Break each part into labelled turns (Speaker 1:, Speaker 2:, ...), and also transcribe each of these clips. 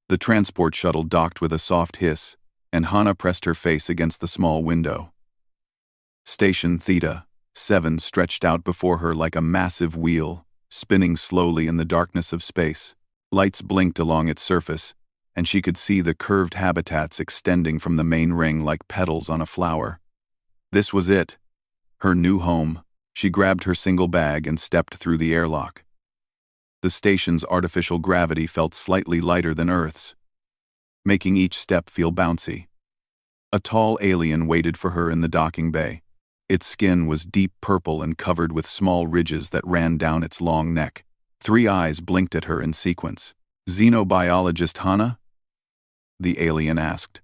Speaker 1: The transport shuttle docked with a soft hiss, and Hana pressed her face against the small window. Station Theta 7 stretched out before her like a massive wheel, spinning slowly in the darkness of space. Lights blinked along its surface, and she could see the curved habitats extending from the main ring like petals on a flower. This was it. Her new home. She grabbed her single bag and stepped through the airlock. The station's artificial gravity felt slightly lighter than Earth's, making each step feel bouncy. A tall alien waited for her in the docking bay. Its skin was deep purple and covered with small ridges that ran down its long neck. 3 eyes blinked at her in sequence. "Xenobiologist Hana?" the alien asked.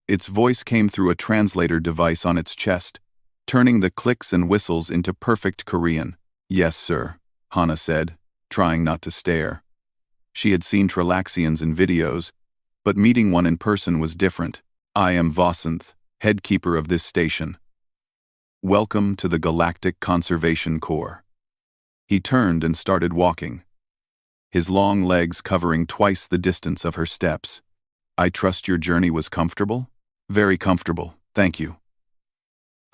Speaker 1: Its voice came through a translator device on its chest, turning the clicks and whistles into perfect Korean. "Yes, sir," Hana said, trying not to stare. She had seen Trilaxians in videos, but meeting one in person was different. "I am Vasanth, head keeper of this station. Welcome to the Galactic Conservation Corps." He turned and started walking, his long legs covering twice the distance of her steps. "I trust your journey was comfortable?" "Very comfortable, thank you."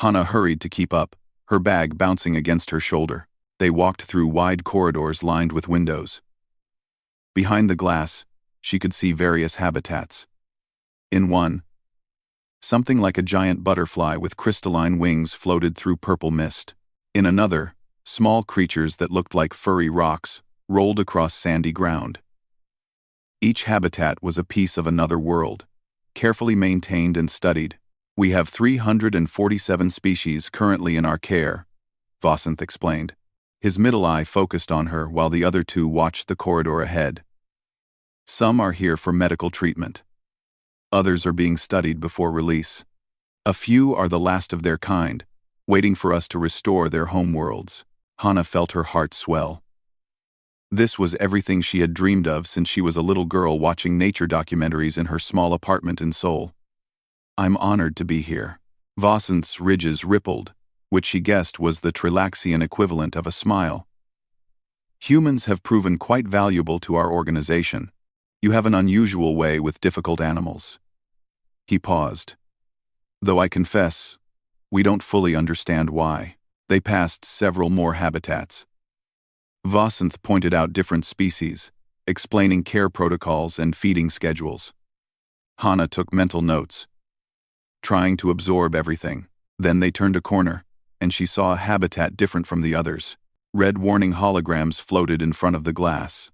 Speaker 1: Hana hurried to keep up, her bag bouncing against her shoulder. They walked through wide corridors lined with windows. Behind the glass, she could see various habitats. In one, something like a giant butterfly with crystalline wings floated through purple mist. In another, small creatures that looked like furry rocks rolled across sandy ground. Each habitat was a piece of another world, carefully maintained and studied. "We have 347 species currently in our care," Vasanth explained. His middle eye focused on her while the other 2 watched the corridor ahead. "Some are here for medical treatment. Others are being studied before release. A few are the last of their kind, waiting for us to restore their homeworlds." Hana felt her heart swell. This was everything she had dreamed of since she was a little girl watching nature documentaries in her small apartment in Seoul. "I'm honored to be here." Vasanth's ridges rippled, which she guessed was the Trilaxian equivalent of a smile. "Humans have proven quite valuable to our organization. You have an unusual way with difficult animals." He paused. "Though I confess, we don't fully understand why." They passed several more habitats. Vasanth pointed out different species, explaining care protocols and feeding schedules. Hana took mental notes, trying to absorb everything. Then they turned a corner, and she saw a habitat different from the others. Red warning holograms floated in front of the glass.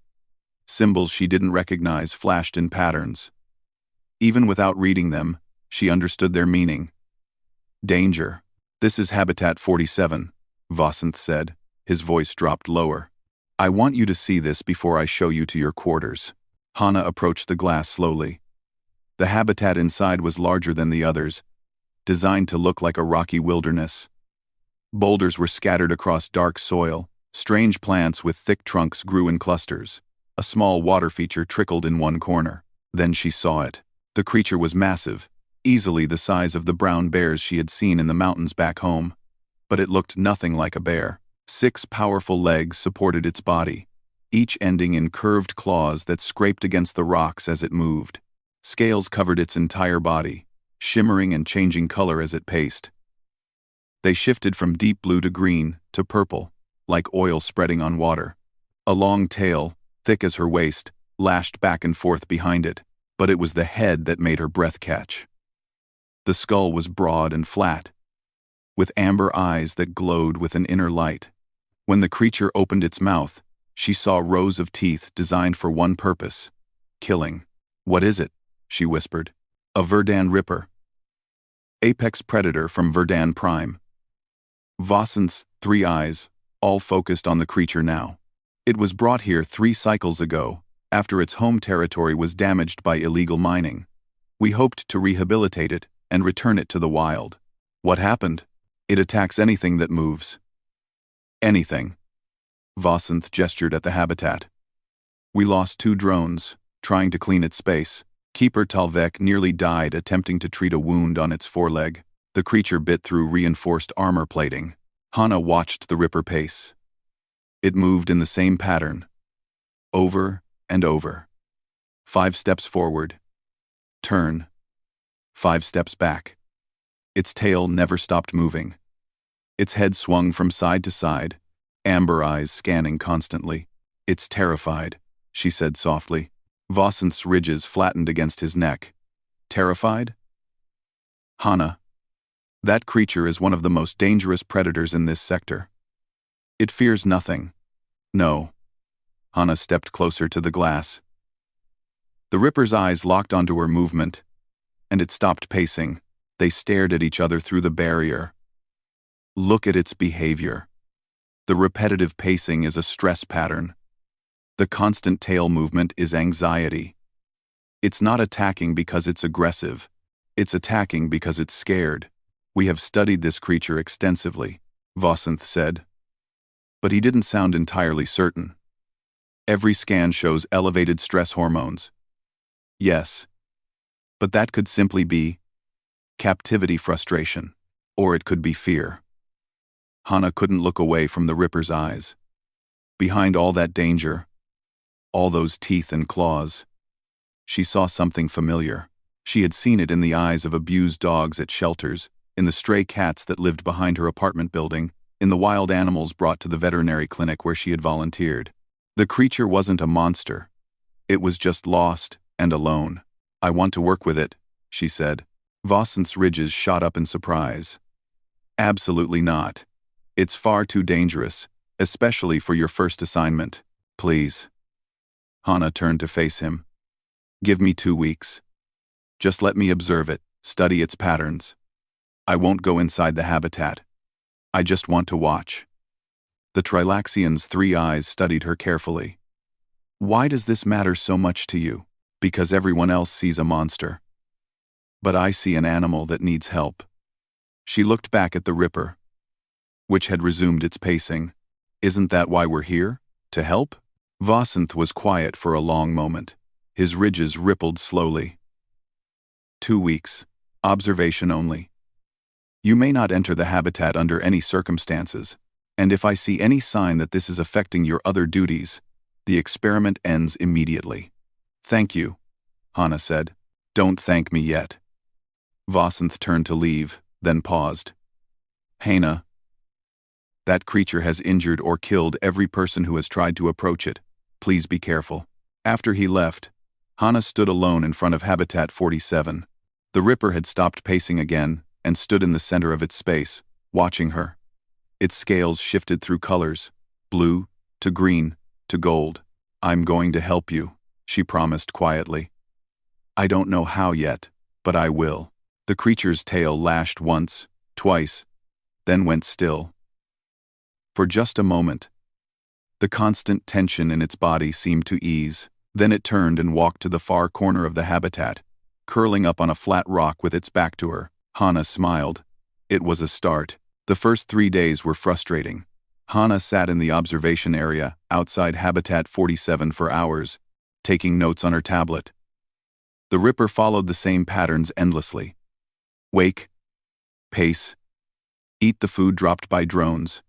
Speaker 1: Symbols she didn't recognize flashed in patterns. Even without reading them, she understood their meaning. "Danger. This is Habitat 47, Vasanth said. His voice dropped lower. "I want you to see this before I show you to your quarters." Hana approached the glass slowly. The habitat inside was larger than the others, designed to look like a rocky wilderness. Boulders were scattered across dark soil. Strange plants with thick trunks grew in clusters. A small water feature trickled in one corner. Then she saw it. The creature was massive, easily the size of the brown bears she had seen in the mountains back home. But it looked nothing like a bear. 6 powerful legs supported its body, each ending in curved claws that scraped against the rocks as it moved. Scales covered its entire body, shimmering and changing color as it paced. They shifted from deep blue to green to purple, like oil spreading on water. A long tail, thick as her waist, lashed back and forth behind it, but it was the head that made her breath catch. The skull was broad and flat, with amber eyes that glowed with an inner light. When the creature opened its mouth, she saw rows of teeth designed for one purpose: killing. "What is it?" she whispered. "A Verdan Ripper. Apex predator from Verdan Prime." Vasanth's 3 eyes, all focused on the creature now. "It was brought here 3 cycles ago, after its home territory was damaged by illegal mining. We hoped to rehabilitate it and return it to the wild. What happened? It attacks anything that moves." "Anything." Vasanth gestured at the habitat. "We lost 2 drones, trying to clean its space. Keeper Talvek nearly died attempting to treat a wound on its foreleg. The creature bit through reinforced armor plating." Hana watched the Ripper pace. It moved in the same pattern, over and over, 5 steps forward. Turn. 5 steps back. Its tail never stopped moving. Its head swung from side to side, amber eyes scanning constantly. "It's terrified," she said softly. Vosanth's ridges flattened against his neck. "Terrified?" "Hana, that creature is one of the most dangerous predators in this sector. It fears nothing." "No." Hana stepped closer to the glass. The Ripper's eyes locked onto her movement, and it stopped pacing. They stared at each other through the barrier. "Look at its behavior. The repetitive pacing is a stress pattern. The constant tail movement is anxiety. It's not attacking because it's aggressive. It's attacking because it's scared. We have studied this creature extensively," Vosanth said. But he didn't sound entirely certain. "Every scan shows elevated stress hormones." "Yes. But that could simply be captivity frustration, or it could be fear." Hana couldn't look away from the Ripper's eyes. Behind all that danger, all those teeth and claws, she saw something familiar. She had seen it in the eyes of abused dogs at shelters, in the stray cats that lived behind her apartment building, in the wild animals brought to the veterinary clinic where she had volunteered. The creature wasn't a monster. It was just lost and alone. "I want to work with it," she said. Vosanth's ridges shot up in surprise. "Absolutely not. It's far too dangerous, especially for your first assignment. Please." Hana turned to face him. "Give me 2 weeks. Just let me observe it, study its patterns. I won't go inside the habitat. I just want to watch." The Trilaxian's 3 eyes studied her carefully. "Why does this matter so much to you?" "Because everyone else sees a monster. But I see an animal that needs help." She looked back at the Ripper, which had resumed its pacing. "Isn't that why we're here? To help?" Vosanth was quiet for a long moment. His ridges rippled slowly. 2 weeks. Observation only. You may not enter the habitat under any circumstances, and if I see any sign that this is affecting your other duties, the experiment ends immediately." "Thank you," Hana said. "Don't thank me yet." Vosanth turned to leave, then paused. "Hana, that creature has injured or killed every person who has tried to approach it. Please be careful." After he left, Hana stood alone in front of Habitat 47. The Ripper had stopped pacing again and stood in the center of its space, watching her. Its scales shifted through colors, blue to green to gold. "I'm going to help you," she promised quietly. "I don't know how yet, but I will." The creature's tail lashed once, twice, then went still. For just a moment, the constant tension in its body seemed to ease. Then it turned and walked to the far corner of the habitat, curling up on a flat rock with its back to her. Hana smiled. It was a start. The first 3 days were frustrating. Hana sat in the observation area outside Habitat 47 for hours, taking notes on her tablet. The Ripper followed the same patterns endlessly. Wake. Pace. Eat the food dropped by drones.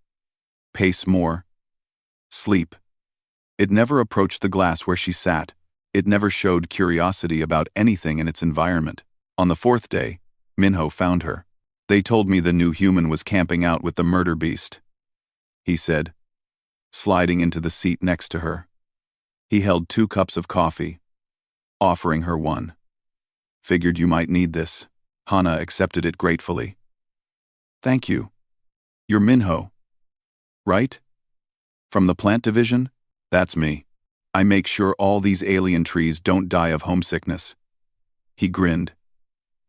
Speaker 1: Pace more. Sleep. It never approached the glass where she sat. It never showed curiosity about anything in its environment. On the 4th day, Minho found her. "They told me the new human was camping out with the murder beast," he said, sliding into the seat next to her. He held 2 cups of coffee, offering her one. "Figured you might need this." Hana accepted it gratefully. "Thank you. You're Minho, right? From the plant division?" "That's me. I make sure all these alien trees don't die of homesickness." He grinned,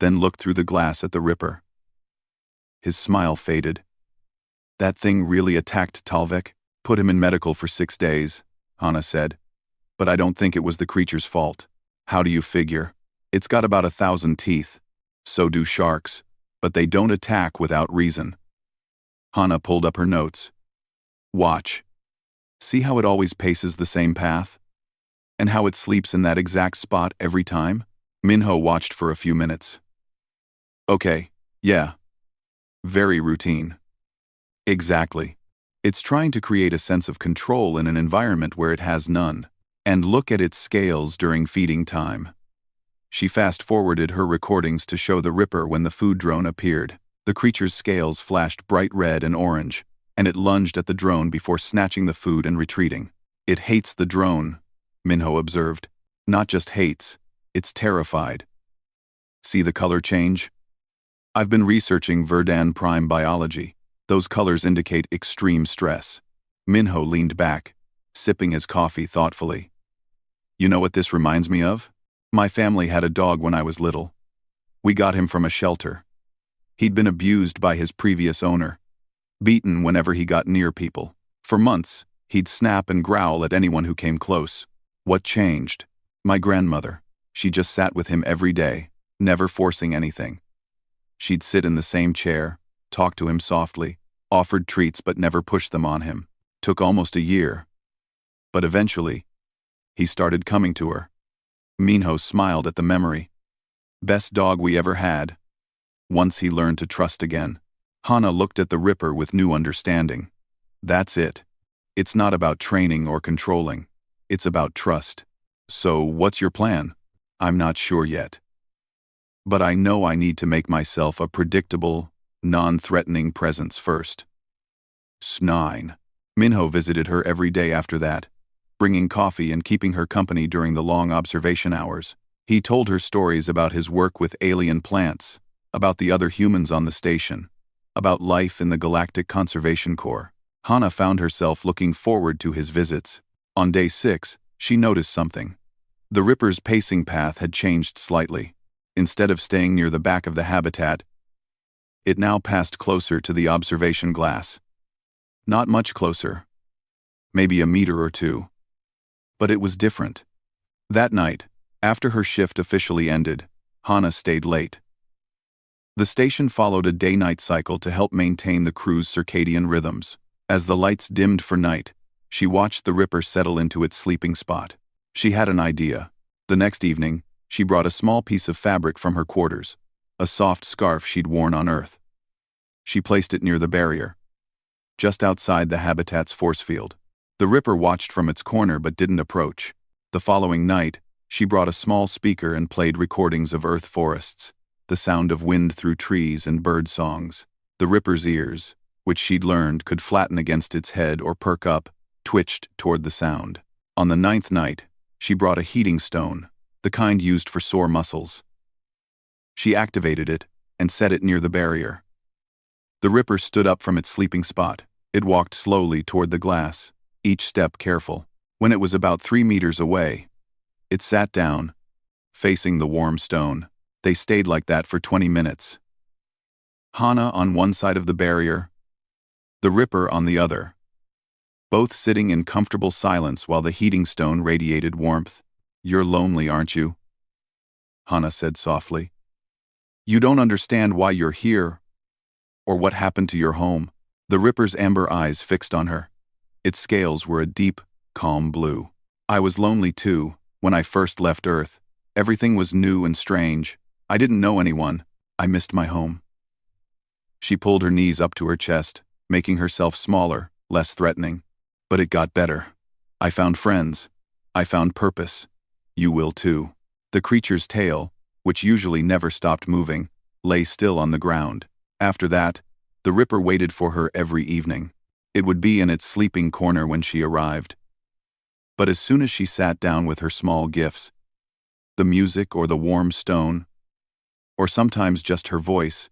Speaker 1: then looked through the glass at the Ripper. His smile faded. "That thing really attacked Talvik, put him in medical for 6 days," Hana said. "But I don't think it was the creature's fault." "How do you figure?" "It's got about 1,000 teeth. So do sharks, but they don't attack without reason." Hana pulled up her notes. "Watch. See how it always paces the same path? And how it sleeps in that exact spot every time?" Minho watched for a few minutes. "Okay, yeah. Very routine." "Exactly. It's trying to create a sense of control in an environment where it has none." And look at its scales during feeding time. She fast-forwarded her recordings to show the Ripper when the food drone appeared. The creature's scales flashed bright red and orange, and it lunged at the drone before snatching the food and retreating. It hates the drone, Minho observed. Not just hates, it's terrified. See the color change? I've been researching Verdun prime biology. Those colors indicate extreme stress. Minho leaned back, sipping his coffee thoughtfully. You know what this reminds me of? My family had a dog when I was little. We got him from a shelter. He'd been abused by his previous owner, beaten whenever he got near people. For months, he'd snap and growl at anyone who came close. What changed? My grandmother. She just sat with him every day, never forcing anything. She'd sit in the same chair, talk to him softly, offered treats but never pushed them on him. Took almost a year. But eventually, he started coming to her. Minho smiled at the memory. Best dog we ever had. Once he learned to trust again. Hana looked at the Ripper with new understanding. That's it. It's not about training or controlling. It's about trust. So, what's your plan? I'm not sure yet. But I know I need to make myself a predictable, non-threatening presence first. S9. Minho visited her every day after that, bringing coffee and keeping her company during the long observation hours. He told her stories about his work with alien plants, about the other humans on the station, about life in the Galactic Conservation Corps. Hana found herself looking forward to his visits. On day 6, she noticed something. The Ripper's pacing path had changed slightly. Instead of staying near the back of the habitat, it now passed closer to the observation glass. Not much closer. Maybe a meter or two. But it was different. That night, after her shift officially ended, Hana stayed late. The station followed a day-night cycle to help maintain the crew's circadian rhythms. As the lights dimmed for night, she watched the Ripper settle into its sleeping spot. She had an idea. The next evening, she brought a small piece of fabric from her quarters, a soft scarf she'd worn on Earth. She placed it near the barrier, just outside the habitat's force field. The Ripper watched from its corner but didn't approach. The following night, she brought a small speaker and played recordings of Earth forests, the sound of wind through trees and bird songs. The Ripper's ears, which she'd learned could flatten against its head or perk up, twitched toward the sound. On the 9th night, she brought a heating stone, the kind used for sore muscles. She activated it and set it near the barrier. The Ripper stood up from its sleeping spot. It walked slowly toward the glass, each step careful. When it was about 3 meters away, it sat down, facing the warm stone. They stayed like that for 20 minutes. Hana on one side of the barrier, the Ripper on the other, both sitting in comfortable silence while the heating stone radiated warmth. You're lonely, aren't you? Hana said softly. You don't understand why you're here, or what happened to your home. The Ripper's amber eyes fixed on her. Its scales were a deep, calm blue. I was lonely too, when I first left Earth. Everything was new and strange. I didn't know anyone. I missed my home. She pulled her knees up to her chest, making herself smaller, less threatening. But it got better. I found friends. I found purpose. You will too. The creature's tail, which usually never stopped moving, lay still on the ground. After that, the Ripper waited for her every evening. It would be in its sleeping corner when she arrived. But as soon as she sat down with her small gifts, the music or the warm stone, or sometimes just her voice,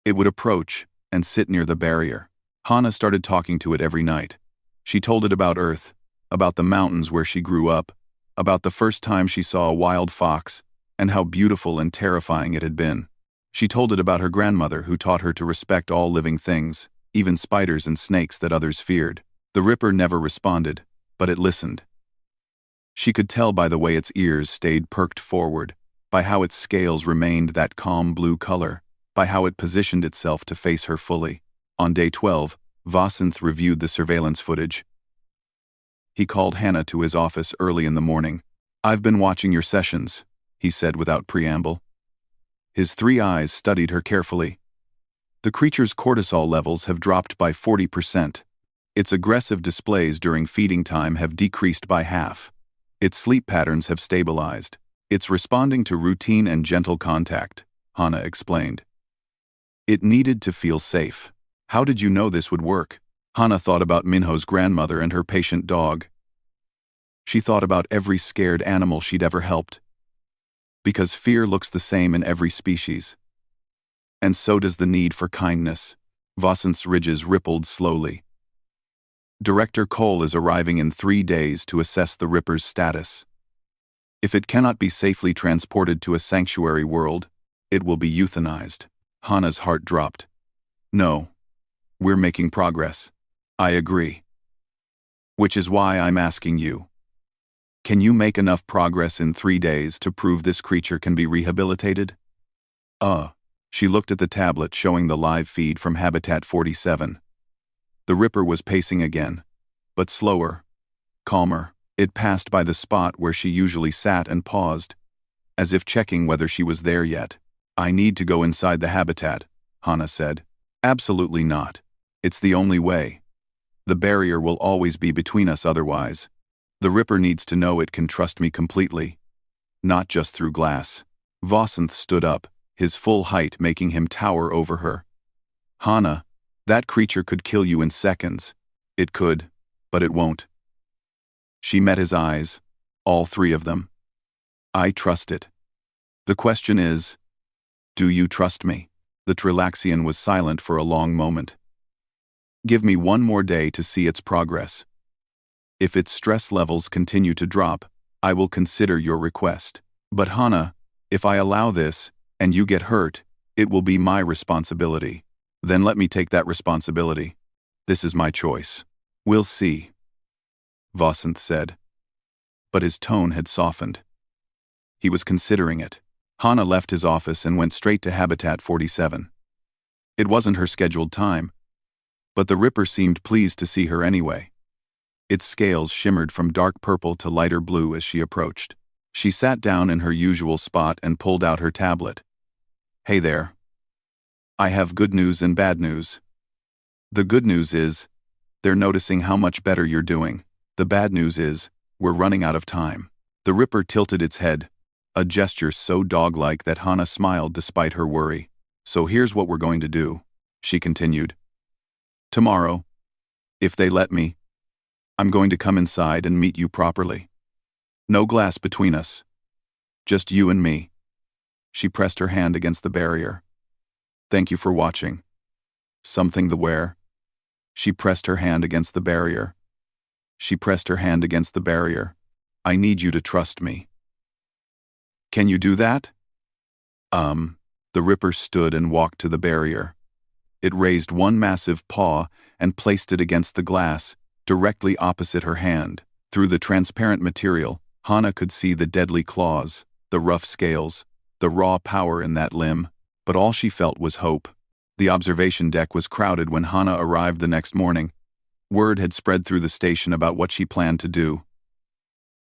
Speaker 1: it would approach and sit near the barrier. Hana started talking to it every night. She told it about Earth, about the mountains where she grew up, about the first time she saw a wild fox, and how beautiful and terrifying it had been. She told it about her grandmother who taught her to respect all living things, even spiders and snakes that others feared. The Ripper never responded, but it listened. She could tell by the way its ears stayed perked forward, by how its scales remained that calm blue color, by how it positioned itself to face her fully. On day 12, Vasanth reviewed the surveillance footage. He called Hana to his office early in the morning. I've been watching your sessions, he said without preamble. His 3 eyes studied her carefully. The creature's cortisol levels have dropped by 40%. Its aggressive displays during feeding time have decreased by half. Its sleep patterns have stabilized. It's responding to routine and gentle contact, Hana explained. It needed to feel safe. How did you know this would work? Hana thought about Minho's grandmother and her patient dog. She thought about every scared animal she'd ever helped. Because fear looks the same in every species. And so does the need for kindness. Vasanth's ridges rippled slowly. Director Cole is arriving in 3 days to assess the Ripper's status. If it cannot be safely transported to a sanctuary world, it will be euthanized. Hana's heart dropped. No. We're making progress. I agree. Which is why I'm asking you. Can you make enough progress in 3 days to prove this creature can be rehabilitated? She looked at the tablet showing the live feed from Habitat 47. The Ripper was pacing again, but slower, calmer. It passed by the spot where she usually sat and paused, as if checking whether she was there yet. I need to go inside the habitat, Hana said. Absolutely not. It's the only way. The barrier will always be between us otherwise. The Ripper needs to know it can trust me completely, not just through glass. Vasanth stood up, his full height making him tower over her. Hana, that creature could kill you in seconds. It could, but it won't. She met his eyes, all 3 of them. I trust it. The question is, do you trust me? The Trilaxian was silent for a long moment. Give me 1 more day to see its progress. If its stress levels continue to drop, I will consider your request. But Hana, if I allow this, and you get hurt, it will be my responsibility. Then let me take that responsibility. This is my choice. We'll see, Vasanth said. But his tone had softened. He was considering it. Hana left his office and went straight to Habitat 47. It wasn't her scheduled time, but the Ripper seemed pleased to see her anyway. Its scales shimmered from dark purple to lighter blue as she approached. She sat down in her usual spot and pulled out her tablet. Hey there. I have good news and bad news. The good news is, they're noticing how much better you're doing. The bad news is, we're running out of time. The Ripper tilted its head, a gesture so dog-like that Hana smiled despite her worry. So here's what we're going to do, she continued. Tomorrow, if they let me, I'm going to come inside and meet you properly. No glass between us. Just you and me. She pressed her hand against the barrier. Thank you for watching. Something the where? She pressed her hand against the barrier. She pressed her hand against the barrier. I need you to trust me. Can you do that? The Ripper stood and walked to the barrier. It raised one massive paw and placed it against the glass, directly opposite her hand. Through the transparent material, Hana could see the deadly claws, the rough scales, the raw power in that limb, but all she felt was hope. The observation deck was crowded when Hana arrived the next morning. Word had spread through the station about what she planned to do.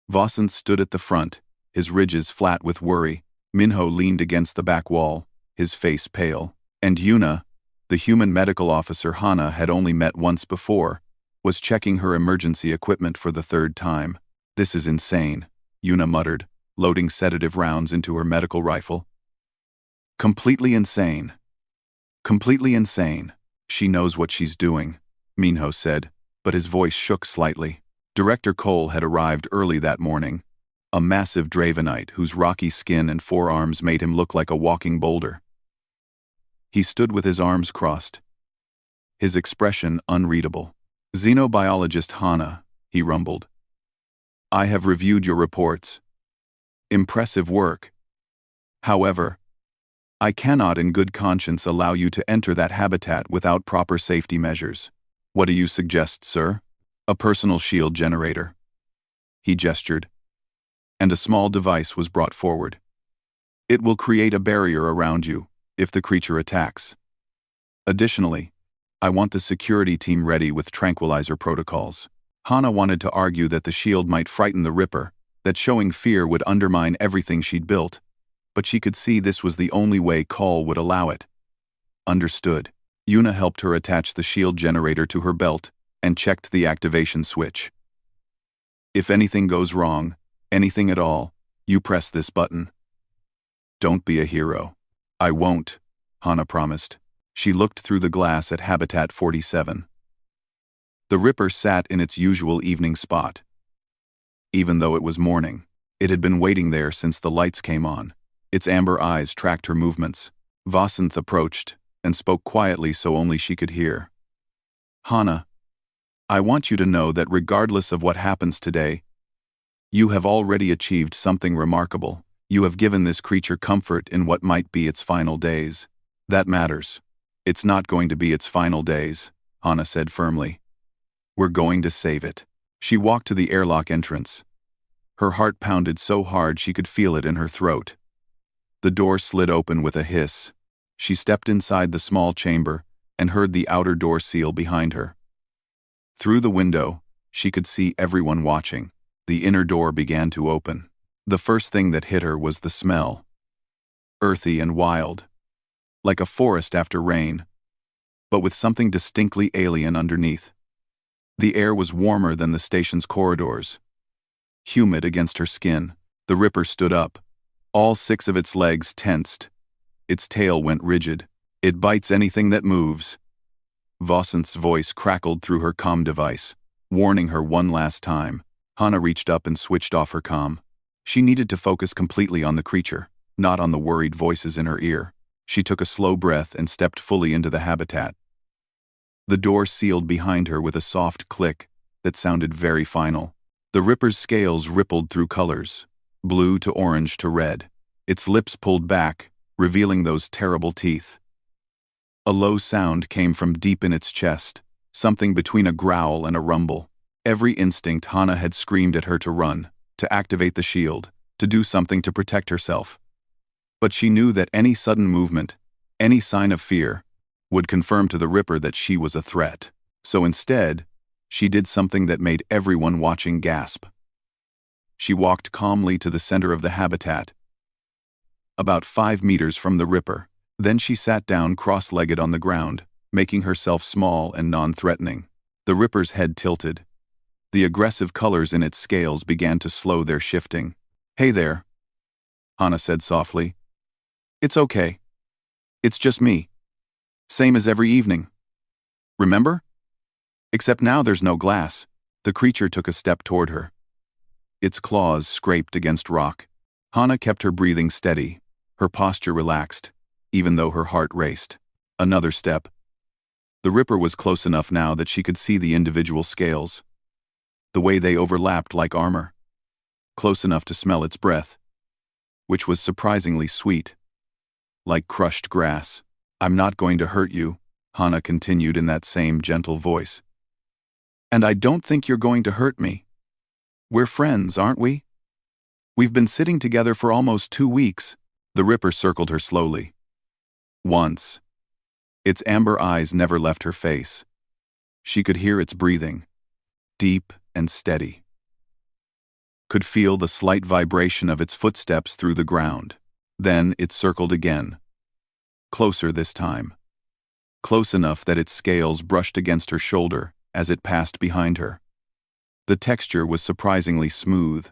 Speaker 1: Vasanth stood at the front, his ridges flat with worry. Minho leaned against the back wall, his face pale. And Yuna, the human medical officer Hana had only met once before, was checking her emergency equipment for the 3rd time. This is insane, Yuna muttered, loading sedative rounds into her medical rifle. Completely insane. Completely insane. She knows what she's doing, Minho said, but his voice shook slightly. Director Cole had arrived early that morning, a massive Dravenite whose rocky skin and forearms made him look like a walking boulder. He stood with his arms crossed, his expression unreadable. Xenobiologist Hana, he rumbled. I have reviewed your reports. Impressive work. However, I cannot in good conscience allow you to enter that habitat without proper safety measures. What do you suggest, sir? A personal shield generator. He gestured, and a small device was brought forward. It will create a barrier around you if the creature attacks. Additionally, I want the security team ready with tranquilizer protocols. Hana wanted to argue that the shield might frighten the Ripper, that showing fear would undermine everything she'd built, but she could see this was the only way Cole would allow it. Understood. Yuna helped her attach the shield generator to her belt and checked the activation switch. If anything goes wrong, Anything at all, you press this button. Don't be a hero. I won't, Hana promised. She looked through the glass at Habitat 47. The Ripper sat in its usual evening spot. Even though it was morning, it had been waiting there since the lights came on. Its amber eyes tracked her movements. Vasanth approached and spoke quietly so only she could hear. Hana, I want you to know that regardless of what happens today, you have already achieved something remarkable. You have given this creature comfort in what might be its final days. That matters. It's not going to be its final days, Hana said firmly. We're going to save it. She walked to the airlock entrance. Her heart pounded so hard she could feel it in her throat. The door slid open with a hiss. She stepped inside the small chamber and heard the outer door seal behind her. Through the window, she could see everyone watching. The inner door began to open. The first thing that hit her was the smell. Earthy and wild. Like a forest after rain, but with something distinctly alien underneath. The air was warmer than the station's corridors. Humid against her skin, the Ripper stood up. All 6 of its legs tensed. Its tail went rigid. It bites anything that moves. Vasanth's voice crackled through her comm device, warning her one last time. Hana reached up and switched off her comm. She needed to focus completely on the creature, not on the worried voices in her ear. She took a slow breath and stepped fully into the habitat. The door sealed behind her with a soft click that sounded very final. The Ripper's scales rippled through colors, blue to orange to red. Its lips pulled back, revealing those terrible teeth. A low sound came from deep in its chest, something between a growl and a rumble. Every instinct Hana had screamed at her to run, to activate the shield, to do something to protect herself. But she knew that any sudden movement, any sign of fear, would confirm to the Ripper that she was a threat. So instead, she did something that made everyone watching gasp. She walked calmly to the center of the habitat, about 5 meters from the Ripper. Then she sat down cross-legged on the ground, making herself small and non-threatening. The Ripper's head tilted. The aggressive colors in its scales began to slow their shifting. Hey there, Hana said softly. It's okay. It's just me. Same as every evening. Remember? Except now there's no glass. The creature took a step toward her. Its claws scraped against rock. Hana kept her breathing steady, her posture relaxed, even though her heart raced. Another step. The Ripper was close enough now that she could see the individual scales, the way they overlapped like armor. Close enough to smell its breath, which was surprisingly sweet, like crushed grass. I'm not going to hurt you, Hana continued in that same gentle voice. And I don't think you're going to hurt me. We're friends, aren't we? We've been sitting together for almost 2 weeks. The Ripper circled her slowly. Once. Its amber eyes never left her face. She could hear its breathing, deep and steady. Could feel the slight vibration of its footsteps through the ground. Then it circled again. Closer this time. Close enough that its scales brushed against her shoulder as it passed behind her. The texture was surprisingly smooth.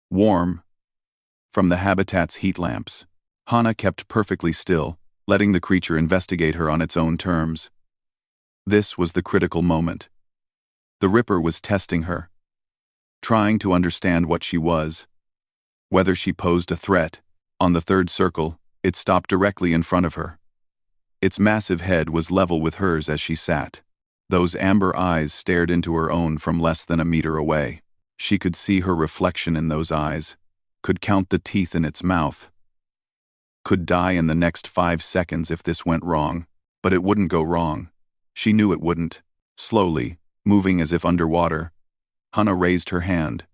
Speaker 1: Warm. From the habitat's heat lamps. Hana kept perfectly still, letting the creature investigate her on its own terms. This was the critical moment. The Ripper was testing her, trying to understand what she was, whether she posed a threat. On the third circle, it stopped directly in front of her. Its massive head was level with hers as she sat. Those amber eyes stared into her own from less than a meter away. She could see her reflection in those eyes, could count the teeth in its mouth, could die in the next 5 seconds if this went wrong. But it wouldn't go wrong. She knew it wouldn't. Slowly, moving as if underwater, Hana raised her hand.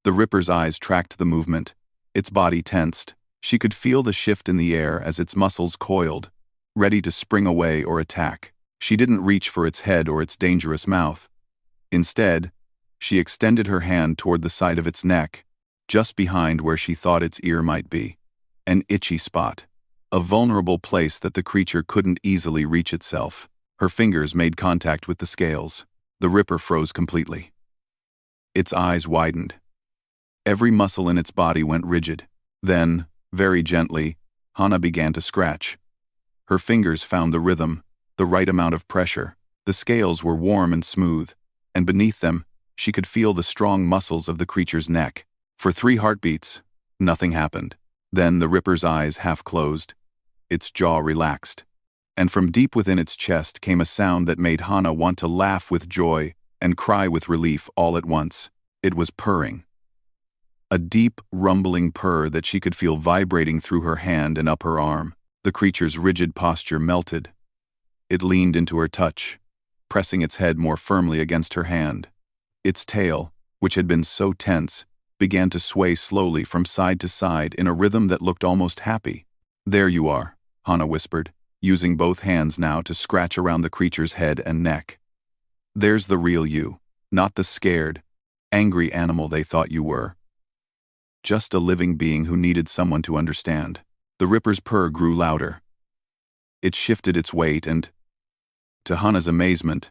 Speaker 1: The Ripper's eyes tracked the movement. Its body tensed. She could feel the shift in the air as its muscles coiled, ready to spring away or attack. She didn't reach for its head or its dangerous mouth. Instead, she extended her hand toward the side of its neck, just behind where she thought its ear might be. An itchy spot. A vulnerable place that the creature couldn't easily reach itself. Her fingers made contact with the scales. The Ripper froze completely. Its eyes widened. Every muscle in its body went rigid. Then, very gently, Hana began to scratch. Her fingers found the rhythm, the right amount of pressure. The scales were warm and smooth, and beneath them, she could feel the strong muscles of the creature's neck. For 3 heartbeats, nothing happened. Then the Ripper's eyes half closed. Its jaw relaxed. And from deep within its chest came a sound that made Hana want to laugh with joy and cry with relief all at once. It was purring. A deep, rumbling purr that she could feel vibrating through her hand and up her arm. The creature's rigid posture melted. It leaned into her touch, pressing its head more firmly against her hand. Its tail, which had been so tense, began to sway slowly from side to side in a rhythm that looked almost happy. "There you are," Hana whispered, using both hands now to scratch around the creature's head and neck. "There's the real you, not the scared, angry animal they thought you were. Just a living being who needed someone to understand." The Ripper's purr grew louder. It shifted its weight and, to Hana's amazement,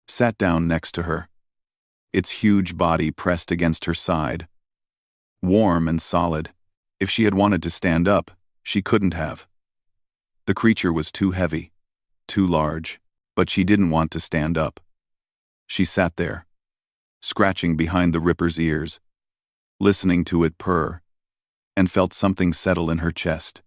Speaker 1: sat down next to her. Its huge body pressed against her side. Warm and solid. If she had wanted to stand up, she couldn't have. The creature was too heavy, too large, but she didn't want to stand up. She sat there, scratching behind the Ripper's ears, listening to it purr, and felt something settle in her chest.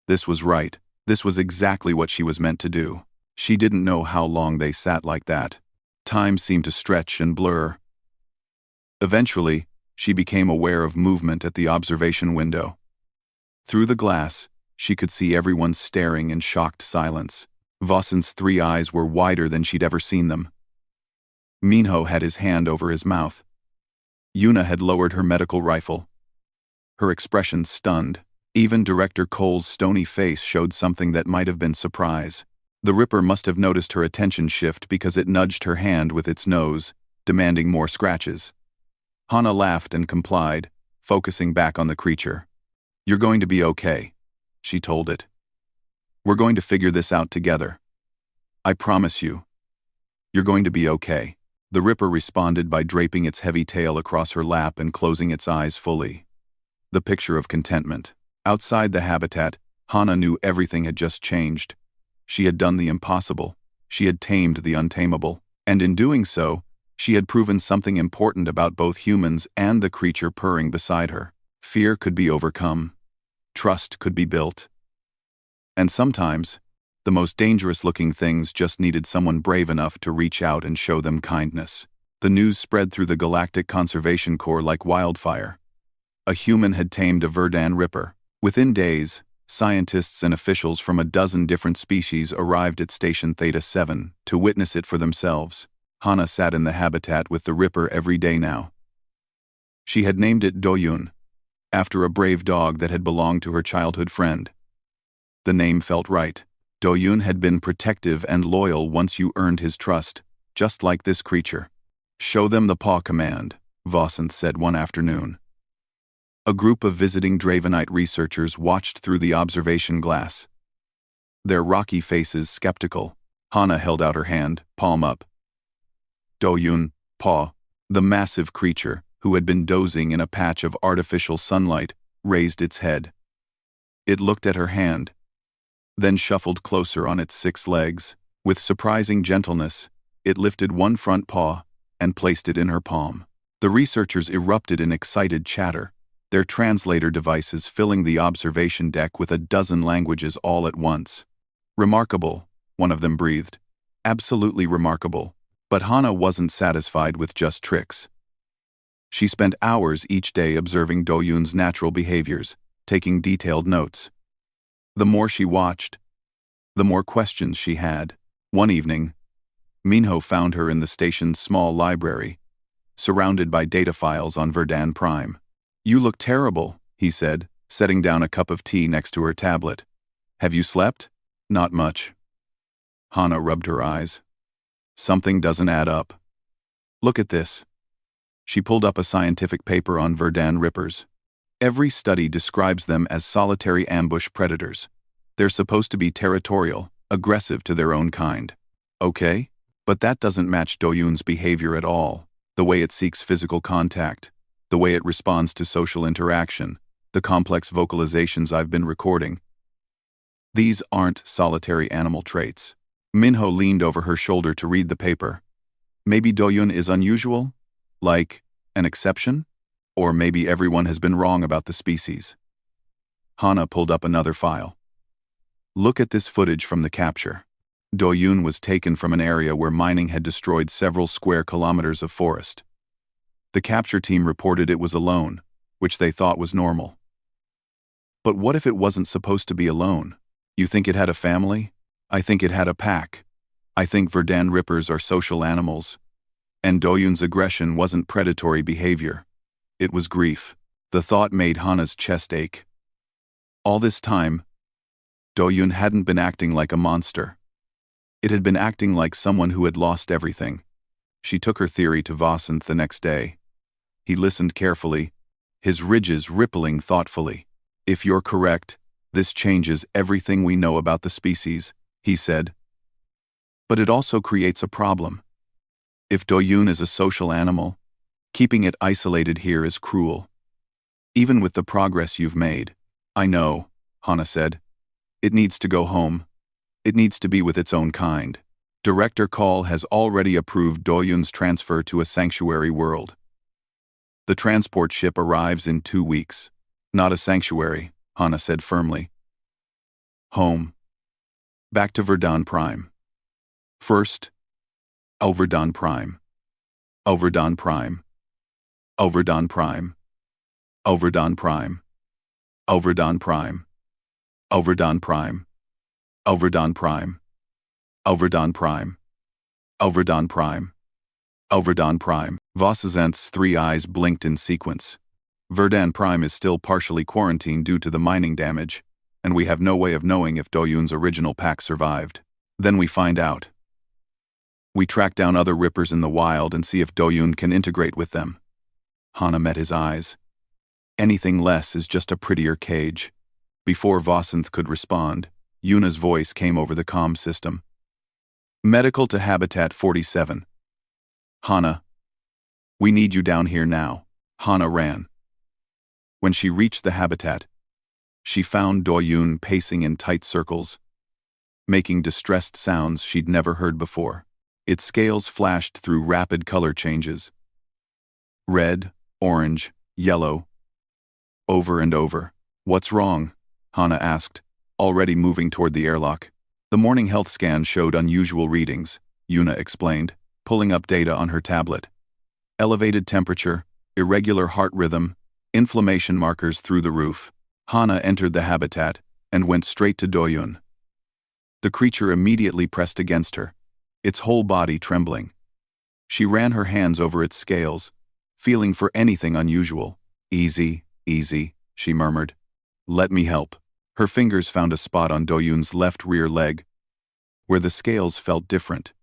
Speaker 1: This was right. This was exactly what she was meant to do. She didn't know how long they sat like that. Time seemed to stretch and blur. Eventually, she became aware of movement at the observation window. Through the glass, she could see everyone staring in shocked silence. Vosson's 3 eyes were wider than she'd ever seen them. Minho had his hand over his mouth. Yuna had lowered her medical rifle. Her expression stunned. Even Director Cole's stony face showed something that might have been surprise. The Ripper must have noticed her attention shift because it nudged her hand with its nose, demanding more scratches. Hana laughed and complied, focusing back on the creature. "You're going to be okay," she told it. "We're going to figure this out together. I promise you. You're going to be okay." The Ripper responded by draping its heavy tail across her lap and closing its eyes fully. The picture of contentment. Outside the habitat, Hana knew everything had just changed. She had done the impossible. She had tamed the untamable. And in doing so, she had proven something important about both humans and the creature purring beside her. Fear could be overcome. Trust could be built. And sometimes, the most dangerous-looking things just needed someone brave enough to reach out and show them kindness. The news spread through the Galactic Conservation Corps like wildfire. A human had tamed a Verdun Ripper. Within days, scientists and officials from a dozen different species arrived at Station Theta 7 to witness it for themselves. Hana sat in the habitat with the Ripper every day now. She had named it Doyun, after a brave dog that had belonged to her childhood friend. The name felt right. Doyun had been protective and loyal once you earned his trust, just like this creature. "Show them the paw command," Vossant said one afternoon. A group of visiting Dravenite researchers watched through the observation glass. Their rocky faces skeptical. Hana held out her hand, palm up. Doyun, paw. The massive creature, who had been dozing in a patch of artificial sunlight, raised its head. It looked at her hand, then shuffled closer on its 6 legs. With surprising gentleness, it lifted one front paw and placed it in her palm. The researchers erupted in excited chatter, their translator devices filling the observation deck with a dozen languages all at once. "Remarkable," one of them breathed. "Absolutely remarkable." But Hana wasn't satisfied with just tricks. She spent hours each day observing Doyun's natural behaviors, taking detailed notes. The more she watched, the more questions she had. One evening, Minho found her in the station's small library, surrounded by data files on Verdun Prime. "You look terrible," he said, setting down a cup of tea next to her tablet. "Have you slept?" "Not much." Hana rubbed her eyes. "Something doesn't add up. Look at this." She pulled up a scientific paper on Verdun Rippers. Every study describes them as solitary ambush predators. They're supposed to be territorial, aggressive to their own kind. Okay, but that doesn't match Doyun's behavior at all, the way it seeks physical contact. the way it responds to social interaction, the complex vocalizations I've been recording. These aren't solitary animal traits. Minho leaned over her shoulder to read the paper. Maybe Doyun is unusual? Like, an exception? Or maybe everyone has been wrong about the species. Hana pulled up another file. Look at this footage from the capture. Doyun was taken from an area where mining had destroyed several square kilometers of forest. The capture team reported it was alone, which they thought was normal. But what if it wasn't supposed to be alone? You think it had a family? I think it had a pack. I think Verdan Rippers are social animals. And Doyun's aggression wasn't predatory behavior. It was grief. The thought made Hana's chest ache. All this time, Doyun hadn't been acting like a monster. It had been acting like someone who had lost everything. She took her theory to Vasanth the next day. He listened carefully, his ridges rippling thoughtfully. If you're correct, this changes everything we know about the species, he said. But it also creates a problem. If Doyun is a social animal, keeping it isolated here is cruel. Even with the progress you've made. I know, Hana said. It needs to go home. It needs to be with its own kind. Director Call has already approved Doyun's transfer to a sanctuary world. The transport ship arrives in 2 weeks. Not a sanctuary, Hana said firmly. Home. Back to Verdun Prime. First, Overdon Prime. Overdon Prime. Overdon Prime. Overdon Prime. Overdon Prime. Overdon Prime. Overdon Prime. Overdon Prime. Overdon Prime. Overdon Prime. Vasanth's 3 eyes blinked in sequence. Verdun Prime is still partially quarantined due to the mining damage, and we have no way of knowing if Doyun's original pack survived. Then we find out. We track down other Rippers in the wild and see if Doyun can integrate with them. Hana met his eyes. Anything less is just a prettier cage. Before Vasanth could respond, Yuna's voice came over the comm system. Medical to Habitat 47. Hana. We need you down here now. Hana ran. When she reached the habitat, she found Doyun pacing in tight circles, making distressed sounds she'd never heard before. Its scales flashed through rapid color changes. Red, orange, yellow. Over and over. What's wrong? Hana asked, already moving toward the airlock. The morning health scan showed unusual readings, Yuna explained, pulling up data on her tablet. Elevated temperature, irregular heart rhythm, inflammation markers through the roof. Hana entered the habitat and went straight to Doyun. The creature immediately pressed against her, its whole body trembling. She ran her hands over its scales, feeling for anything unusual. Easy, easy, she murmured. Let me help. Her fingers found a spot on Doyun's left rear leg, where the scales felt different.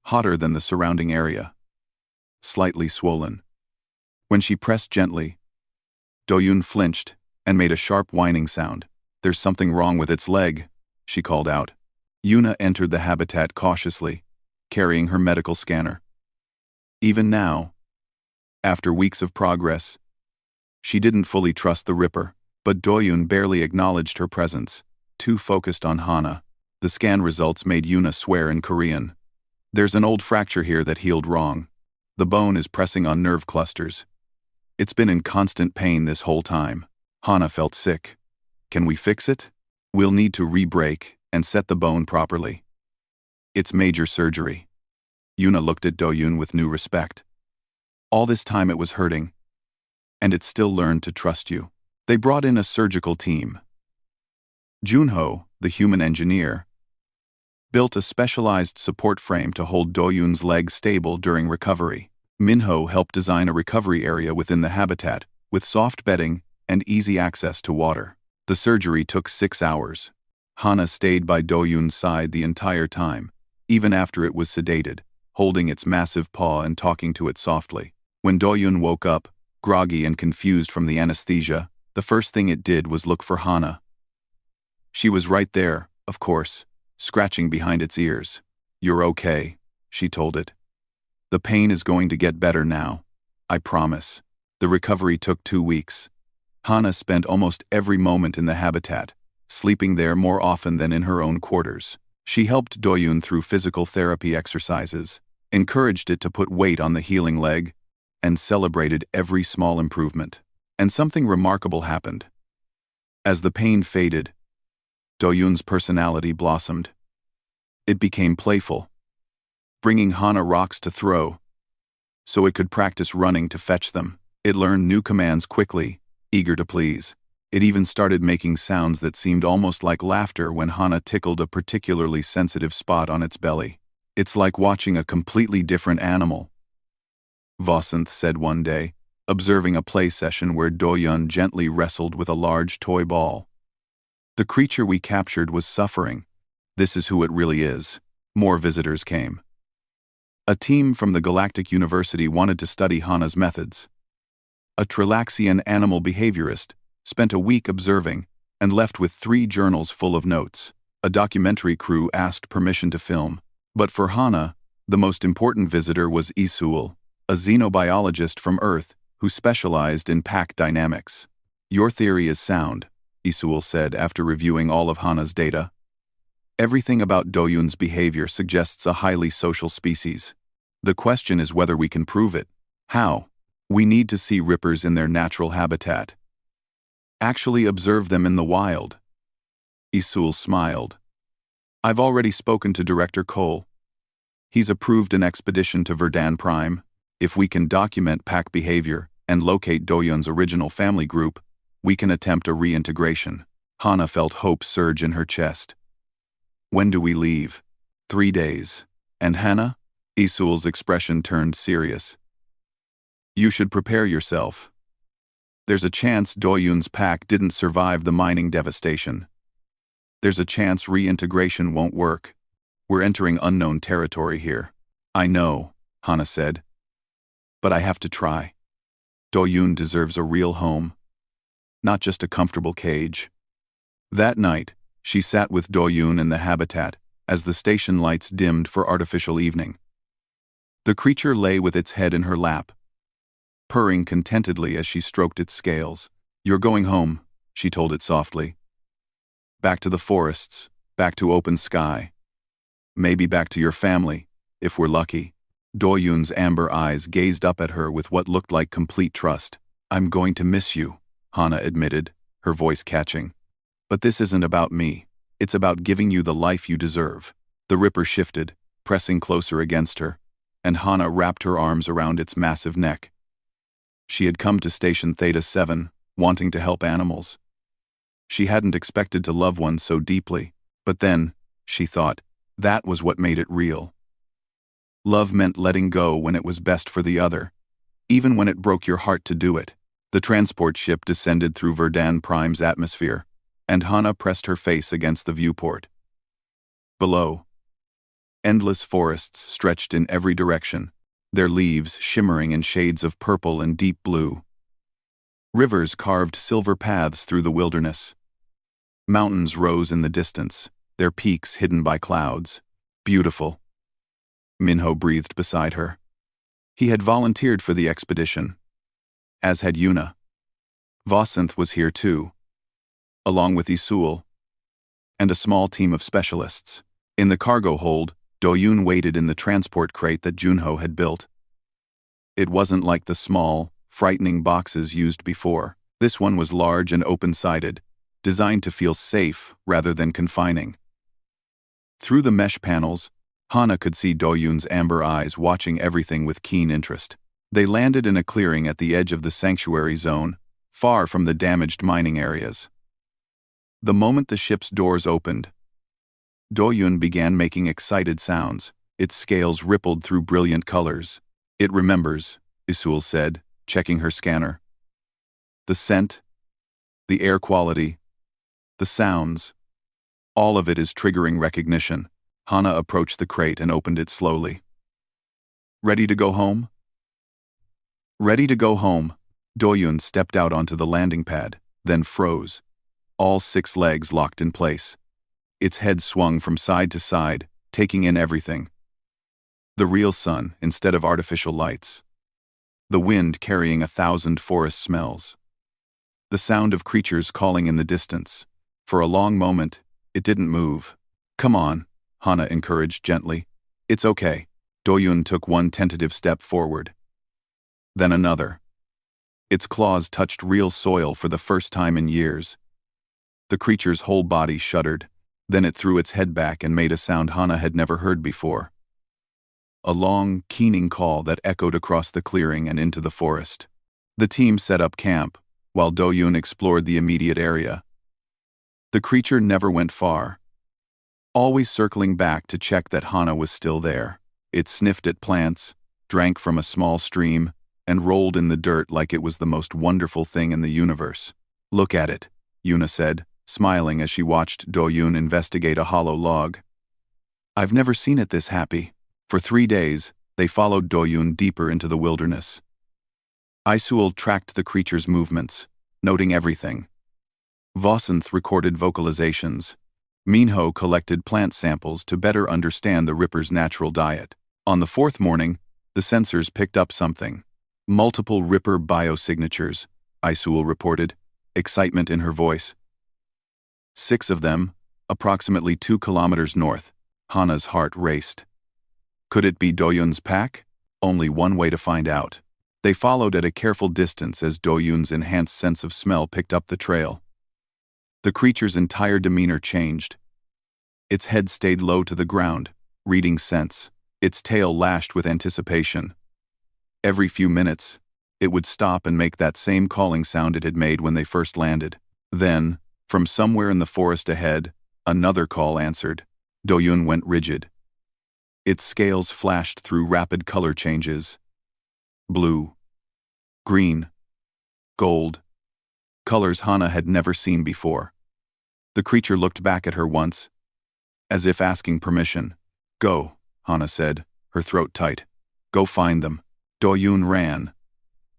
Speaker 1: Hotter than the surrounding area. Slightly swollen. When she pressed gently, Doyun flinched and made a sharp whining sound. There's something wrong with its leg, she called out. Yuna entered the habitat cautiously, carrying her medical scanner. Even now, after weeks of progress, she didn't fully trust the Ripper, but Doyun barely acknowledged her presence, too focused on Hana. The scan results made Yuna swear in Korean. There's an old fracture here that healed wrong. The bone is pressing on nerve clusters. It's been in constant pain this whole time. Hana felt sick. Can we fix it? We'll need to re-break and set the bone properly. It's major surgery. Yuna looked at Doyun with new respect. All this time it was hurting, and it still learned to trust you. They brought in a surgical team. Junho, the human engineer, built a specialized support frame to hold Doyun's leg stable during recovery. Minho helped design a recovery area within the habitat, with soft bedding and easy access to water. The surgery took 6 hours. Hana stayed by Doyun's side the entire time, even after it was sedated, holding its massive paw and talking to it softly. When Doyun woke up, groggy and confused from the anesthesia, the first thing it did was look for Hana. She was right there, of course, scratching behind its ears. You're okay, she told it. The pain is going to get better now. I promise. The recovery took 2 weeks. Hana spent almost every moment in the habitat, sleeping there more often than in her own quarters. She helped Doyun through physical therapy exercises, encouraged it to put weight on the healing leg, and celebrated every small improvement. And something remarkable happened. As the pain faded, Doyun's personality blossomed. It became playful, bringing Hana rocks to throw, so it could practice running to fetch them. It learned new commands quickly, eager to please. It even started making sounds that seemed almost like laughter when Hana tickled a particularly sensitive spot on its belly. It's like watching a completely different animal, Vasanth said one day, observing a play session where Doyun gently wrestled with a large toy ball. The creature we captured was suffering. This is who it really is. More visitors came. A team from the Galactic University wanted to study Hana's methods. A Trilaxian animal behaviorist spent a week observing and left with 3 journals full of notes. A documentary crew asked permission to film. But for Hana, the most important visitor was Isul, a xenobiologist from Earth who specialized in pack dynamics. Your theory is sound, Isul said after reviewing all of Hana's data. Everything about Doyun's behavior suggests a highly social species. The question is whether we can prove it. How? We need to see rippers in their natural habitat. Actually observe them in the wild. Isul smiled. I've already spoken to Director Cole. He's approved an expedition to Verdan Prime. If we can document pack behavior and locate Doyun's original family group, we can attempt a reintegration. Hana felt hope surge in her chest. When do we leave? 3 days. And Hana? Isul's expression turned serious. You should prepare yourself. There's a chance Doyun's pack didn't survive the mining devastation. There's a chance reintegration won't work. We're entering unknown territory here. I know, Hana said. But I have to try. Doyun deserves a real home, not just a comfortable cage. That night, she sat with Doyun in the habitat as the station lights dimmed for artificial evening. The creature lay with its head in her lap, purring contentedly as she stroked its scales. You're going home, she told it softly. Back to the forests, back to open sky. Maybe back to your family, if we're lucky. Doyun's amber eyes gazed up at her with what looked like complete trust. I'm going to miss you, Hana admitted, her voice catching. But this isn't about me. It's about giving you the life you deserve. The Ripper shifted, pressing closer against her, and Hana wrapped her arms around its massive neck. She had come to Station Theta 7, wanting to help animals. She hadn't expected to love one so deeply, but then, she thought, that was what made it real. Love meant letting go when it was best for the other, even when it broke your heart to do it. The transport ship descended through Verdan Prime's atmosphere, and Hana pressed her face against the viewport. Below, endless forests stretched in every direction, their leaves shimmering in shades of purple and deep blue. Rivers carved silver paths through the wilderness. Mountains rose in the distance, their peaks hidden by clouds. Beautiful. Minho breathed beside her. He had volunteered for the expedition, as had Yuna. Vasanth was here too, along with Isul, and a small team of specialists. In the cargo hold, Doyun waited in the transport crate that Junho had built. It wasn't like the small, frightening boxes used before. This one was large and open-sided, designed to feel safe rather than confining. Through the mesh panels, Hana could see Doyun's amber eyes watching everything with keen interest. They landed in a clearing at the edge of the sanctuary zone, far from the damaged mining areas. The moment the ship's doors opened, Doyun began making excited sounds. Its scales rippled through brilliant colors. It remembers, Isul said, checking her scanner. The scent, the air quality, the sounds, all of it is triggering recognition. Hana approached the crate and opened it slowly. Ready to go home? Ready to go home. Doyun stepped out onto the landing pad, then froze, all 6 legs locked in place. Its head swung from side to side, taking in everything. The real sun instead of artificial lights. the wind carrying 1,000 forest smells. The sound of creatures calling in the distance. For a long moment, it didn't move. "Come on," Hana encouraged gently. "It's okay." Doyun took one tentative step forward. Then another. Its claws touched real soil for the first time in years. The creature's whole body shuddered. Then it threw its head back and made a sound Hana had never heard before. A long, keening call that echoed across the clearing and into the forest. The team set up camp, while Doyun explored the immediate area. The creature never went far, always circling back to check that Hana was still there. It sniffed at plants, drank from a small stream, and rolled in the dirt like it was the most wonderful thing in the universe. "Look at it," Yuna said, smiling as she watched Doyun investigate a hollow log. "I've never seen it this happy." For 3 days, they followed Doyun deeper into the wilderness. Isul tracked the creature's movements, noting everything. Vasanth recorded vocalizations. Minho collected plant samples to better understand the Ripper's natural diet. On the 4th morning, the sensors picked up something. "Multiple Ripper biosignatures," Isul reported, excitement in her voice. 6 of them, approximately 2 kilometers north. Hana's heart raced. Could it be Doyun's pack? Only one way to find out. They followed at a careful distance as Doyun's enhanced sense of smell picked up the trail. The creature's entire demeanor changed. Its head stayed low to the ground, reading scents. Its tail lashed with anticipation. Every few minutes, it would stop and make that same calling sound it had made when they first landed. Then, from somewhere in the forest ahead, another call answered. Doyun went rigid. Its scales flashed through rapid color changes. Blue, green, gold. Colors Hana had never seen before. The creature looked back at her once, as if asking permission. "Go," Hana said, her throat tight. "Go find them." Doyun ran.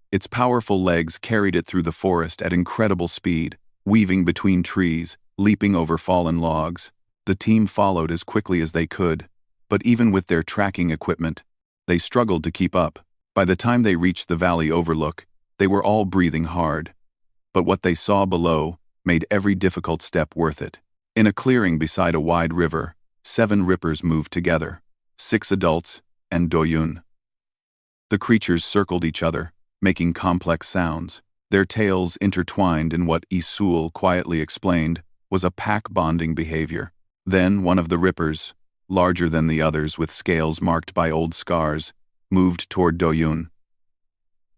Speaker 1: Its powerful legs carried it through the forest at incredible speed, weaving between trees, leaping over fallen logs. The team followed as quickly as they could, but even with their tracking equipment, they struggled to keep up. By the time they reached the valley overlook, they were all breathing hard. But what they saw below made every difficult step worth it. In a clearing beside a wide river, 7 Rippers moved together, 6 adults and Doyun. The creatures circled each other, making complex sounds. Their tails intertwined in what Isul quietly explained was a pack-bonding behavior. Then one of the Rippers, larger than the others with scales marked by old scars, moved toward Doyun.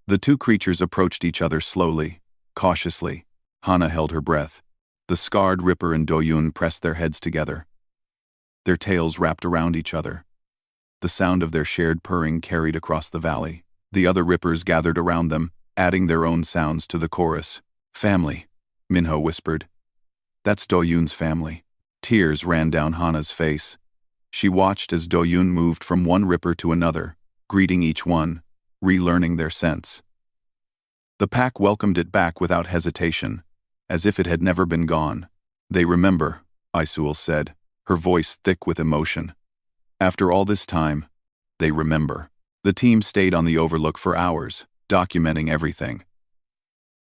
Speaker 1: The 2 creatures approached each other slowly, cautiously. Hana held her breath. The scarred Ripper and Doyun pressed their heads together. Their tails wrapped around each other. The sound of their shared purring carried across the valley. The other Rippers gathered around them, adding their own sounds to the chorus. "Family," Minho whispered. "That's Doyun's family." Tears ran down Hana's face. She watched as Doyun moved from one Ripper to another, greeting each one, relearning their scents. The pack welcomed it back without hesitation, as if it had never been gone. "They remember," Isul said, her voice thick with emotion. "After all this time, they remember." The team stayed on the overlook for hours, documenting everything.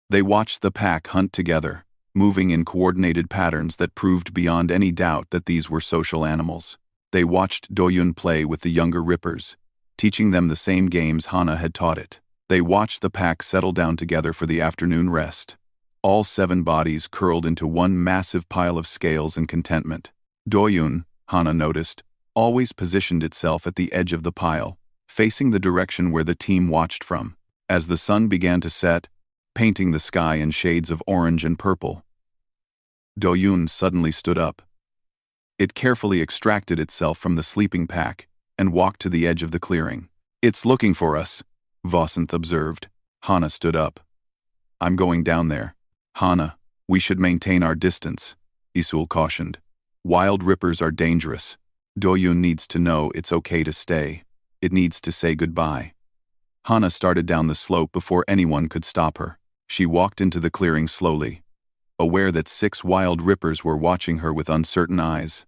Speaker 1: They watched the pack hunt together, moving in coordinated patterns that proved beyond any doubt that these were social animals. They watched Doyun play with the younger Rippers, teaching them the same games Hana had taught it. They watched the pack settle down together for the afternoon rest. All 7 bodies curled into one massive pile of scales and contentment. Doyun, Hana noticed, always positioned itself at the edge of the pile, facing the direction where the team watched from. As the sun began to set, painting the sky in shades of orange and purple, Doyun suddenly stood up. It carefully extracted itself from the sleeping pack and walked to the edge of the clearing. "It's looking for us," Vasanth observed. Hana stood up. "I'm going down there." "Hana, we should maintain our distance," Isul cautioned. "Wild Rippers are dangerous. Doyun needs to know it's okay to stay. It needs to say goodbye." Hana started down the slope before anyone could stop her. She walked into the clearing slowly, aware that 6 wild Rippers were watching her with uncertain eyes.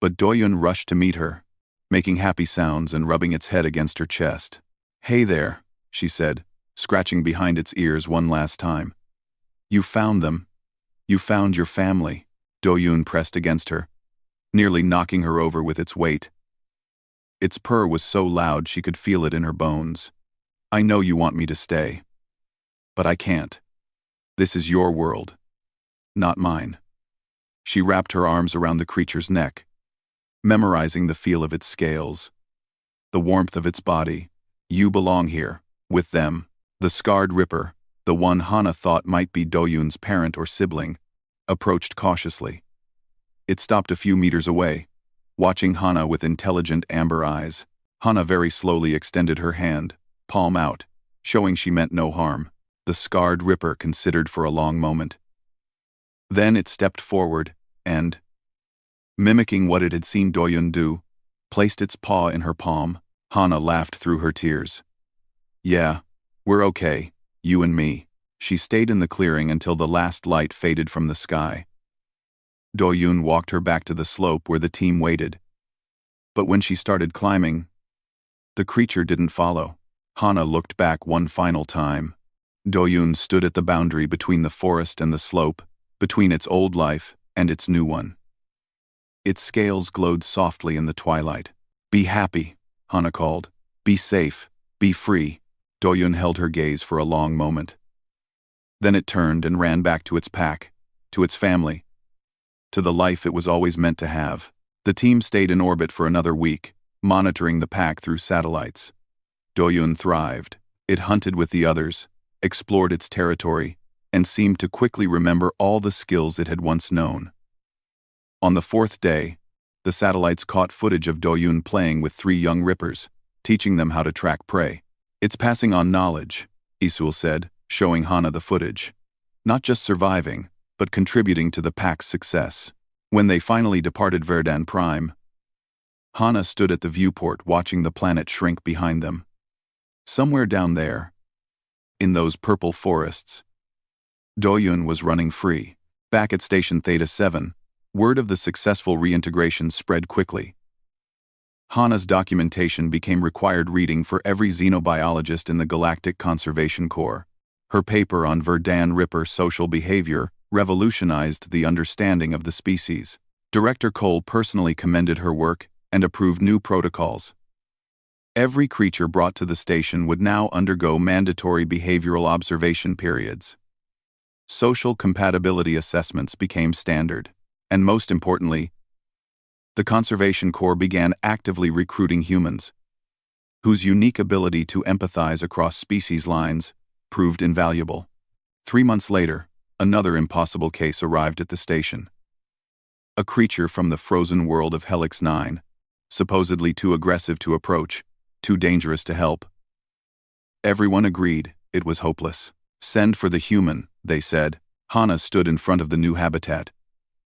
Speaker 1: But Doyun rushed to meet her, making happy sounds and rubbing its head against her chest. "Hey there," she said, scratching behind its ears one last time. You found them. You found your family, Do-yoon pressed against her, nearly knocking her over with its weight. Its purr was so loud she could feel it in her bones. I know you want me to stay. But I can't. This is your world, not mine. She wrapped her arms around the creature's neck, memorizing the feel of its scales, the warmth of its body. You belong here, with them. The scarred Ripper, the one Hana thought might be Do-yoon's parent or sibling, approached cautiously. It stopped a few meters away, watching Hana with intelligent amber eyes. Hana very slowly extended her hand, palm out, showing she meant no harm. The scarred Ripper considered for a long moment. Then it stepped forward and, mimicking what it had seen Do-yoon do, placed its paw in her palm. Hana laughed through her tears. Yeah, we're okay, you and me. She stayed in the clearing until the last light faded from the sky. Do-yoon walked her back to the slope where the team waited. But when she started climbing, the creature didn't follow. Hana looked back one final time. Do-yoon stood at the boundary between the forest and the slope, between its old life and its new one. Its scales glowed softly in the twilight. Be happy, Hana called. Be safe, be free. Do-yoon held her gaze for a long moment. Then it turned and ran back to its pack, to its family, to the life it was always meant to have. The team stayed in orbit for another week, monitoring the pack through satellites. Do-yoon thrived. It hunted with the others, explored its territory, and seemed to quickly remember all the skills it had once known. On the fourth day, the satellites caught footage of Do-yoon playing with 3 young Rippers, teaching them how to track prey. It's passing on knowledge, Isul said, showing Hana the footage. Not just surviving, but contributing to the pack's success. When they finally departed Verdan Prime, Hana stood at the viewport watching the planet shrink behind them. Somewhere down there, in those purple forests, Do-yoon was running free. Back at Station Theta 7, word of the successful reintegration spread quickly. Hana's documentation became required reading for every xenobiologist in the Galactic Conservation Corps. Her paper on Verdan Ripper social behavior revolutionized the understanding of the species. Director Cole personally commended her work and approved new protocols. Every creature brought to the station would now undergo mandatory behavioral observation periods. Social compatibility assessments became standard, and most importantly, the Conservation Corps began actively recruiting humans, whose unique ability to empathize across species lines proved invaluable. 3 months later, another impossible case arrived at the station. A creature from the frozen world of Helix 9, supposedly too aggressive to approach, too dangerous to help. Everyone agreed it was hopeless. Send for the human, they said. Hana stood in front of the new habitat,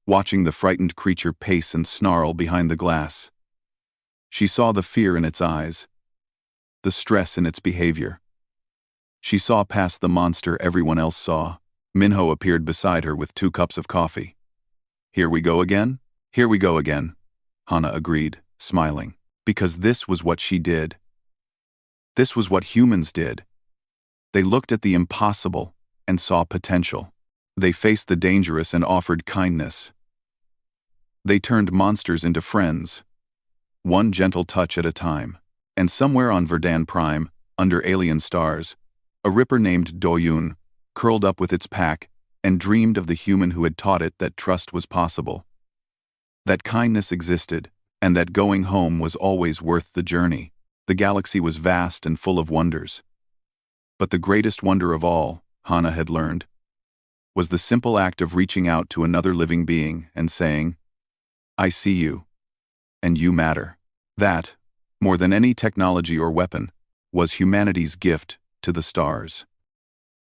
Speaker 1: watching the frightened creature pace and snarl behind the glass. She saw the fear in its eyes, the stress in its behavior. She saw past the monster everyone else saw. Minho appeared beside her with 2 cups of coffee. Here we go again? Here we go again, Hana agreed, smiling. Because this was what she did. This was what humans did. They looked at the impossible and saw potential. They faced the dangerous and offered kindness. They turned monsters into friends, one gentle touch at a time. And somewhere on Verdan Prime, under alien stars, a Ripper named Do-yoon curled up with its pack and dreamed of the human who had taught it that trust was possible, that kindness existed, and that going home was always worth the journey. The galaxy was vast and full of wonders. But the greatest wonder of all, Hana had learned, was the simple act of reaching out to another living being and saying, I see you, and you matter. That, more than any technology or weapon, was humanity's gift to the stars.